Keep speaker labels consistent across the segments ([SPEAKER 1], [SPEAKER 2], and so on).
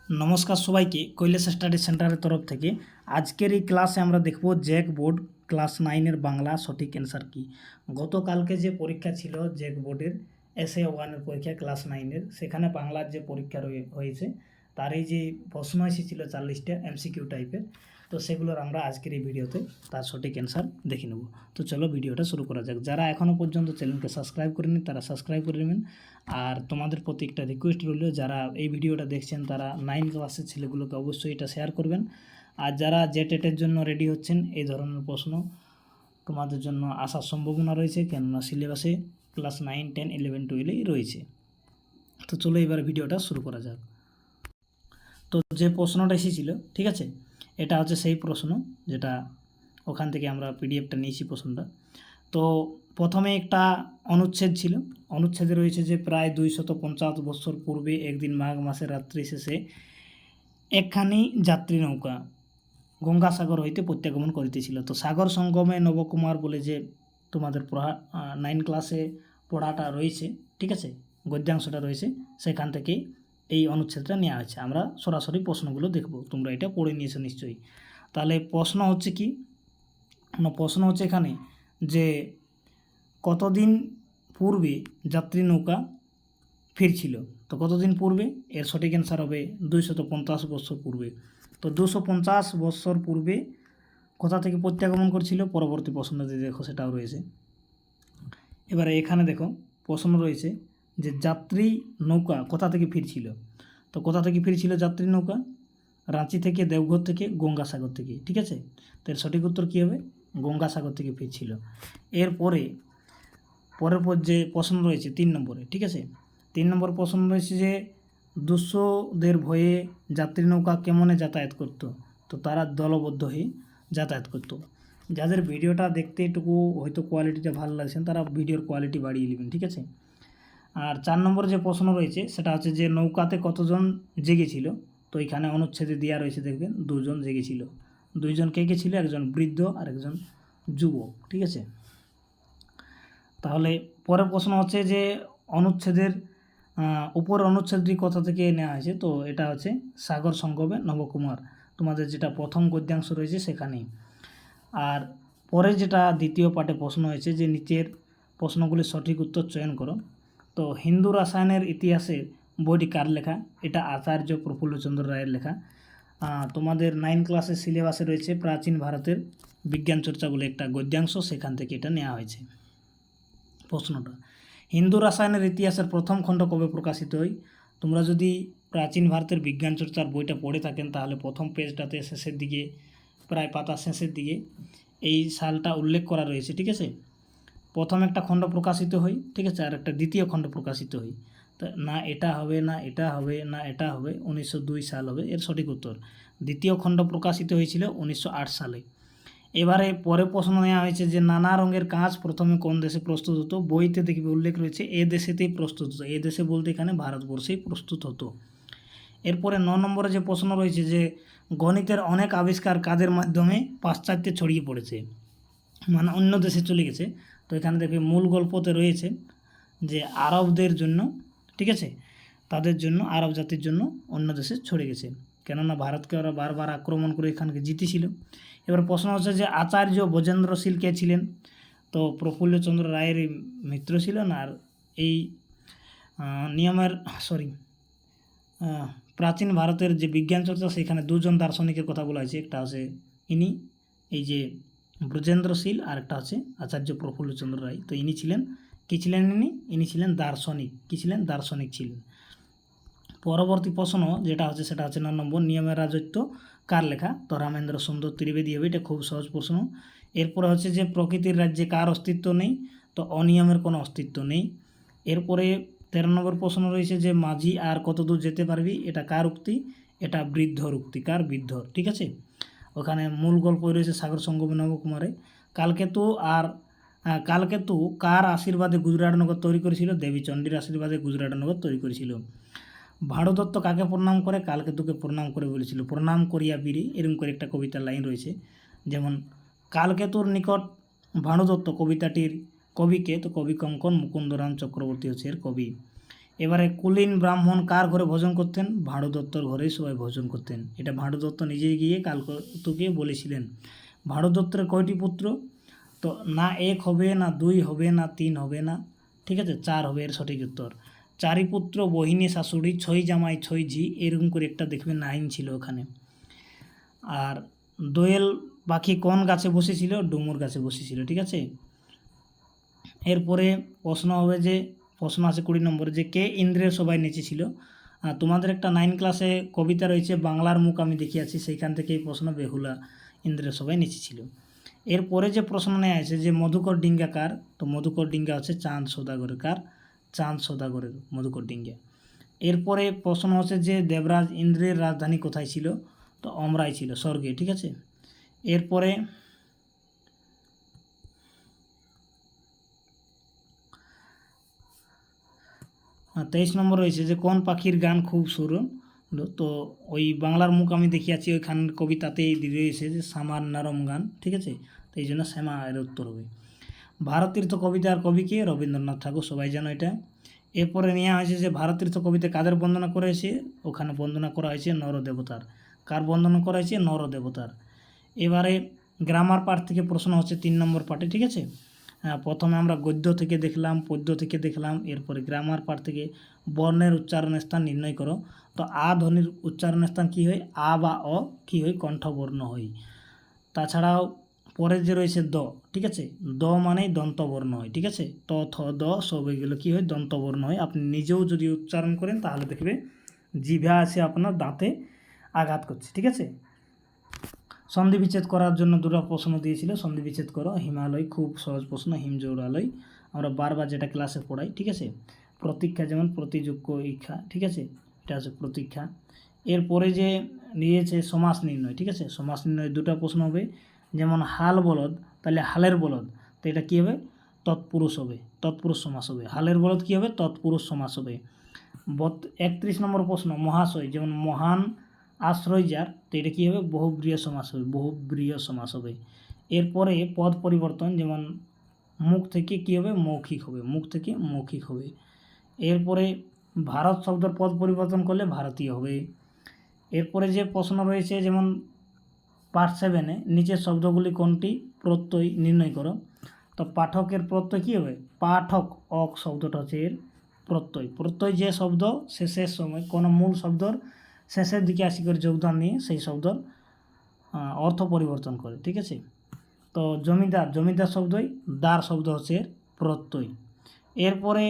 [SPEAKER 1] নমস্কার সবাইকে, কৈলাস স্টাডি সেন্টারের তরফ থেকে আজকের এই ক্লাসে আমরা দেখব জ্যাক বোর্ড ক্লাস 9-এর বাংলা সঠিক অ্যান্সার কি। গতকালকে যে পরীক্ষা ছিল জ্যাক বোর্ডের SA1-এর পরীক্ষা ক্লাস 9-এর, সেখানে বাংলার যে পরীক্ষা হয়েছে তার এই যে প্রশ্ন এসেছিল 40টা MCQ টাইপের, তো সেগুলোর আমরা আজকের এই ভিডিওতে তার সঠিক অ্যান্সার দেখে নেব। তো চলো ভিডিওটা শুরু করা যাক। যারা এখনও পর্যন্ত চ্যানেলকে সাবস্ক্রাইব করেনি তারা সাবস্ক্রাইব করে নেবেন। আর তোমাদের প্রতি একটা রিকোয়েস্ট রইল, যারা এই ভিডিওটা দেখছেন তারা 9 ক্লাসের ছেলেগুলোকে অবশ্যই এটা শেয়ার করবেন। আর যারা জেটেটের জন্য রেডি হচ্ছেন, এই ধরনের প্রশ্ন তোমাদের জন্য আসার সম্ভাবনা রয়েছে, কেননা সিলেবাসে ক্লাস 9, 10, 11, 12 রয়েছে। তো চলো এবার ভিডিওটা শুরু করা যাক। তো যে প্রশ্নটা এসেছিল, ঠিক আছে, এটা হচ্ছে সেই প্রশ্ন যেটা ওখান থেকে আমরা পিডিএফটা নিয়েছি প্রশ্নটা। তো প্রথমে একটা অনুচ্ছেদ ছিল, অনুচ্ছেদে রয়েছে যে প্রায় 250 বছর পূর্বে একদিন মাঘ মাসের রাত্রি শেষে একখানি যাত্রী নৌকা গঙ্গাসাগর হইতে প্রত্যাগমন করিতেছিল। তো সাগর সঙ্গমে নবকুমার বলে যে তোমাদের 9 ক্লাসে পড়াটা রয়েছে, ঠিক আছে, গদ্যাংশটা রয়েছে, সেখান থেকে এই অনুচ্ছেদটা নেওয়া হয়েছে। আমরা সরাসরি প্রশ্নগুলো দেখব, তোমরা এটা পড়ে নিয়েছো নিশ্চয়ই। তাহলে প্রশ্ন হচ্ছে কি, প্রশ্ন হচ্ছে এখানে যে কতদিন পূর্বে যাত্রী নৌকা ফিরছিল। তো কতদিন পূর্বে, এর সঠিক অ্যান্সার হবে 250 বছর পূর্বে। তো 250 বছর পূর্বে কোথা থেকে প্রত্যাগমন করছিল, পরবর্তী প্রশ্নতে দেখো সেটাও রয়েছে। এবারে এখানে দেখো প্রশ্ন রয়েছে যে যাত্রী নৌকা কোথা থেকে ফিরছিল। তো কোথা থেকে ফিরছিল যাত্রী নৌকা? রাঁচি থেকে, দেওঘর থেকে, গঙ্গাসাগর থেকে, ঠিক আছে। তো এর সঠিক উত্তর কী হবে? গঙ্গাসাগর থেকে ফিরছিল। এরপরে পরের পর যে প্রশ্ন রয়েছে 3 নম্বরে, ঠিক আছে, 3 নম্বর প্রশ্ন রয়েছে যে দস্যুদের ভয়ে যাত্রী নৌকা কেমনে যাতায়াত করত। তো তারা দলবদ্ধ হয়ে যাতায়াত করত। যাদের ভিডিওটা দেখতে একটু হয়তো কোয়ালিটিটা ভালো লাগছে, তারা ভিডিওর কোয়ালিটি বাড়িয়ে নেবেন, ঠিক আছে। আর 4 নম্বর যে প্রশ্ন রয়েছে সেটা হচ্ছে যে নৌকাতে কতজন জেগেছিল। তো এখানে অনুচ্ছেদে দেওয়া রয়েছে, দেখবেন 2 জন জেগেছিল। 2 জন কে ছিল? একজন বৃদ্ধ আর একজন যুবক, ঠিক আছে। তাহলে পরের প্রশ্ন হচ্ছে যে অনুচ্ছেদের উপর অনুচ্ছেদটি কোথা থেকে নেওয়া হয়েছে। তো এটা হচ্ছে সাগর সঙ্গমে নবকুমার, তোমাদের যেটা প্রথম গদ্যাংশ রয়েছে সেখানেই। আর পরে যেটা দ্বিতীয় পাঠে প্রশ্ন হয়েছে যে নিচের প্রশ্নগুলির সঠিক উত্তর চয়ন করো। তো হিন্দু রসায়নের ইতিহাসের বইটি কার লেখা? এটা আচার্য প্রফুল্লচন্দ্র রায়ের লেখা। তোমাদের 9 ক্লাসের সিলেবাসে রয়েছে প্রাচীন ভারতের বিজ্ঞান চর্চা বলে একটা গদ্যাংশ, সেখান থেকে এটা নেওয়া হয়েছে। প্রশ্নটা, হিন্দু রসায়নের ইতিহাসের প্রথম খণ্ড কবে প্রকাশিত হয়? তোমরা যদি প্রাচীন ভারতের বিজ্ঞান চর্চার বইটা পড়ে থাকেন তাহলে প্রথম পেজটাতে শেষের দিকে, প্রায় পাতা শেষের দিকে এই সালটা উল্লেখ করা রয়েছে, ঠিক আছে। প্রথম একটা খণ্ড প্রকাশিত হয়, ঠিক আছে, আর একটা দ্বিতীয় খণ্ড প্রকাশিত হয়। তো না এটা হবে, না এটা হবে, না এটা হবে, 1902 সাল হবে এর সঠিক উত্তর। দ্বিতীয় খণ্ড প্রকাশিত হয়েছিল 1908 সালে। এবারে পরে প্রশ্ন নেওয়া হয়েছে যে নানা রঙের কাঁচ প্রথমে কোন দেশে প্রস্তুত হতো। বইতে দেখবে উল্লেখ রয়েছে এ দেশেতেই প্রস্তুত হতো। এ দেশে বলতে এখানে ভারতবর্ষেই প্রস্তুত হতো। এরপরে 9 নম্বরে যে প্রশ্ন রয়েছে যে গণিতের অনেক আবিষ্কার কাদের মাধ্যমে পাশ্চাত্যে ছড়িয়ে পড়েছে, মানে অন্য দেশে চলে গেছে। তো এখানে দেখবে মূল গল্পতে রয়েছে যে আরবদের জন্য, ঠিক আছে, তাদের জন্য, আরব জাতির জন্য অন্য দেশে ছড়ে গেছে, কেননা ভারতকে ওরা বারবার আক্রমণ করে এখানকে জিতেছিল। এবার প্রশ্ন হচ্ছে যে আচার্য ব্রজেন্দ্রশীল কে ছিলেন। তো প্রফুল্লচন্দ্র রায়ের মিত্র ছিলেন। আর এই প্রাচীন ভারতের যে বিজ্ঞান চর্চা সেখানে 2 জন দার্শনিকের কথা বলা হয়েছে। একটা হচ্ছে ইনি, এই যে ব্রজেন্দ্রশীল, আর একটা হচ্ছে আচার্য প্রফুল্লচন্দ্র রায়। তো ইনি ছিলেন, কী ছিলেন ইনি ছিলেন দার্শনিক। কী ছিলেন? দার্শনিক ছিলেন। পরবর্তী প্রশ্ন যেটা হচ্ছে সেটা হচ্ছে 9 নম্বর, নিয়মের রাজত্ব কার লেখা। তো রামেন্দ্র সুন্দর ত্রিবেদী হবে, এটা খুব সহজ প্রশ্ন। এরপরে হচ্ছে যে প্রকৃতির রাজ্যে কার অস্তিত্ব নেই। তো অনিয়মের কোনো অস্তিত্ব নেই। এরপরে 13 নম্বর প্রশ্ন রয়েছে যে মাঝি আর কত দূর যেতে পারবি। এটা কার উক্তি? এটা বৃদ্ধর উক্তি। কার? বৃদ্ধর, ঠিক আছে। ওখানে মূল গল্প রয়েছে সাগর সঙ্গমে নবকুমারে। কালকেতু কার আশীর্বাদে গুজরাট নগর তৈরি করেছিল? দেবী চণ্ডীর আশীর্বাদে গুজরাট নগর তৈরি করেছিল। ভানুদত্ত কাকে প্রণাম করে? কালকেতুকে প্রণাম করে বলেছিল প্রণাম করিয়া বীরে, এরকম করে একটা কবিতার লাইন রয়েছে। যেমন কালকেতুর নিকট ভানুদত্ত কবিতাটির কবিকে, তো কবি কঙ্কন মুকুন্দরাম চক্রবর্তী হচ্ছে এর কবি। এবারে কুলীন ব্রাহ্মণ কার ঘরে ভোজন করতেন? ভাঁড় দত্তর ঘরেই সবাই ভোজন করতেন। এটা ভাঁড় দত্ত নিজেই গিয়ে কালকেতুকে বলেছিলেন। ভাঁড় দত্তের কয়টি পুত্র? তো না 1 হবে, না 2 হবে, না 3 হবে, না ঠিক আছে 4 হবে এর সঠিক উত্তর। 4ই পুত্র, বহিনী শাশুড়ি, 6 জামাই 6 ঝি, এরকম করে একটা দেখবেন 9 ছিল ওখানে। আর দোয়েল পাখি কোন গাছে বসেছিল? ডুমুর গাছে বসেছিল, ঠিক আছে। এরপরে প্রশ্ন হবে যে, প্রশ্ন আছে 20 নম্বরে, যে কে ইন্দ্রের সবাই নেচেছিল? তোমাদের একটা 9 ক্লাসে কবিতা রয়েছে বাংলার মুখ আমি দেখিয়াছি, সেইখান থেকে এই প্রশ্ন, বেহুলা ইন্দ্রের সবাই নেচেছিল। এরপরে যে প্রশ্ন নেওয়া আছে যে মধুকর ডিঙ্গা কার? তো মধুকর ডিঙ্গা হচ্ছে চাঁদ সওদাগরের। কার? চাঁদ সওদাগরের মধুকর ডিঙ্গা। এরপরে প্রশ্ন হচ্ছে যে দেবরাজ ইন্দ্রের রাজধানী কোথায় ছিল? তো অমরাই ছিল, স্বর্গে, ঠিক আছে। এরপরে 23 নম্বর রয়েছে যে কোন পাখির গান খুব সুর? তো ওই বাংলার মুখ আমি দেখিয়াছি ওইখান কবিতাতেই রয়েছে যে শ্যামার নরম গান, ঠিক আছে। তো এই জন্য শ্যামা এর উত্তর হবে। ভারতীর্থ কবিতার কবি কে? রবীন্দ্রনাথ ঠাকুর, সবাই জানো এটা। এরপরে নেওয়া হয়েছে যে ভারতীর্থ কবিতা কাদের বন্দনা করা হয়েছে? ওখানে বন্দনা করা হয়েছে নরদেবতার। কার বন্দনা করা হয়েছে? নরদেবতার। এবারে গ্রামার পার্ট থেকে প্রশ্ন হচ্ছে 3 নম্বর পার্টে, ঠিক আছে। প্রথমে আমরা গদ্য থেকে দেখলাম, পদ্য থেকে দেখলাম, এরপরে গ্রামার পার্ট থেকে বর্ণের উচ্চারণের স্থান নির্ণয় করো। তো আ ধ্বনির উচ্চারণের স্থান কী হয়? আ বা অ কী হয়? কণ্ঠবর্ণ হয়। তাছাড়াও পরে যে রয়েছে দ, ঠিক আছে, দ মানেই দন্তবর্ণ হয়, ঠিক আছে। ত থ দ সব এগুলো কী হয়? দন্তবর্ণ হয়। আপনি নিজেও যদি উচ্চারণ করেন তাহলে দেখবে জিভা আছে আপনার দাঁতে আঘাত করছে, ঠিক আছে। সন্ধি বিচ্ছেদ করার জন্য 2টা প্রশ্ন দিয়েছিল, সন্ধি বিচ্ছেদ করো। হিমালয়, খুব সহজ প্রশ্ন, হিমজৌড়ালয় আমরা বারবার যেটা ক্লাসে পড়াই, ঠিক আছে। প্রতীক্ষা, যেমন প্রতিযোগ্য ইচ্ছা, ঠিক আছে, এটা হচ্ছে প্রতীক্ষা। এরপরে যে নিয়েছে সমাস নির্ণয়, ঠিক আছে। সমাস নির্ণয় 2টা প্রশ্ন হবে, যেমন হাল বলদ, তাহলে হালের বলদ, তো এটা কী হবে? তৎপুরুষ হবে, তৎপুরুষ সমাস হবে। হালের বলদ কী হবে? তৎপুরুষ সমাস হবে। 31 নম্বর প্রশ্ন, মহাশয়, যেমন মহান আশ্রয় যার, তো এটা কী হবে? বহুব্রীহি সমাস হবে, বহুব্রীহি সমাস হবে। এরপরে পদ পরিবর্তন, যেমন মুখ থেকে কী হবে? মৌখিক হবে, মুখ থেকে মৌখিক হবে। এরপরে ভারত শব্দের পদ পরিবর্তন করলে ভারতীয় হবে। এরপরে যে প্রশ্ন রয়েছে, যেমন পার্ট 7-এ নিচের শব্দগুলি কোনটি প্রত্যয় নির্ণয় করো। তো পাঠকের প্রত্যয় কী হবে? পাঠক, অক শব্দটা হচ্ছে এর প্রত্যয়। প্রত্যয় যে শব্দ শেষের সময় কোনো মূল শব্দর শেষের দিকে আসি করে যোগদান নিয়ে সেই শব্দর অর্থ পরিবর্তন করে, ঠিক আছে। তো জমিদার, জমিদার শব্দই দার শব্দ হচ্ছে এর প্রত্যয়। এরপরে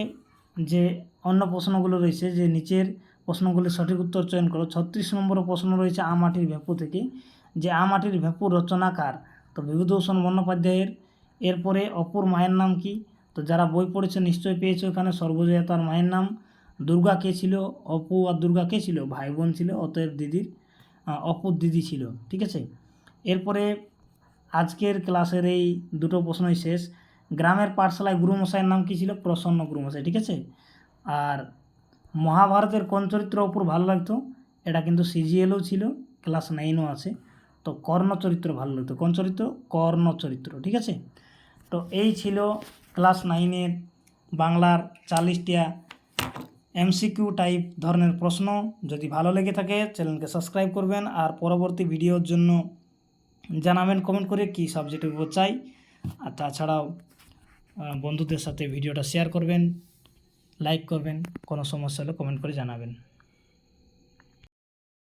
[SPEAKER 1] যে অন্য প্রশ্নগুলো রয়েছে, যে নিচের প্রশ্নগুলির সঠিক উত্তর চয়ন করো। 36 নম্বর প্রশ্ন রয়েছে আমাটির ভেপু থেকে, যে আমাটির ভেপু রচনাকার? তো বিভূতিভূষণ বন্দ্যোপাধ্যায়ের। এরপরে অপুর মায়ের নাম কি? তো যারা বই পড়েছে নিশ্চয়ই পেয়েছে, ওখানে সর্বজয়া তার মায়ের নাম। দুর্গা কে ছিল? অপু আর দুর্গা কে ছিল? ভাই বোন ছিল, অতএব দিদির অপুর দিদি ছিল, ঠিক আছে। এরপরে আজকের ক্লাসের এই 2টো প্রশ্নই শেষ। গ্রামের পাঠশালায় গুরুমশাইয়ের নাম কী ছিল? প্রসন্ন গুরুমশাই, ঠিক আছে। আর মহাভারতের কোন চরিত্র অপুর ভালো লাগতো? এটা কিন্তু সিজিএলও ছিল, ক্লাস 9ও আছে। তো কর্ণ চরিত্র ভালো লাগতো। কোন চরিত্র? কর্ণ চরিত্র, ঠিক আছে। তো এই ছিল ক্লাস 9-এর বাংলার 40টা এমসিকিউ টাইপ ধরনের প্রশ্ন। যদি ভালো লেগে থাকে চ্যানেলকে সাবস্ক্রাইব করবেন, আর পরবর্তী ভিডিওর জন্য জানাবেন কমেন্ট করে কী সাবজেক্টের উপর চাই। আর তাছাড়াও বন্ধুদের সাথে ভিডিওটা শেয়ার করবেন, লাইক করবেন, কোনো সমস্যা হলে কমেন্ট করে জানাবেন।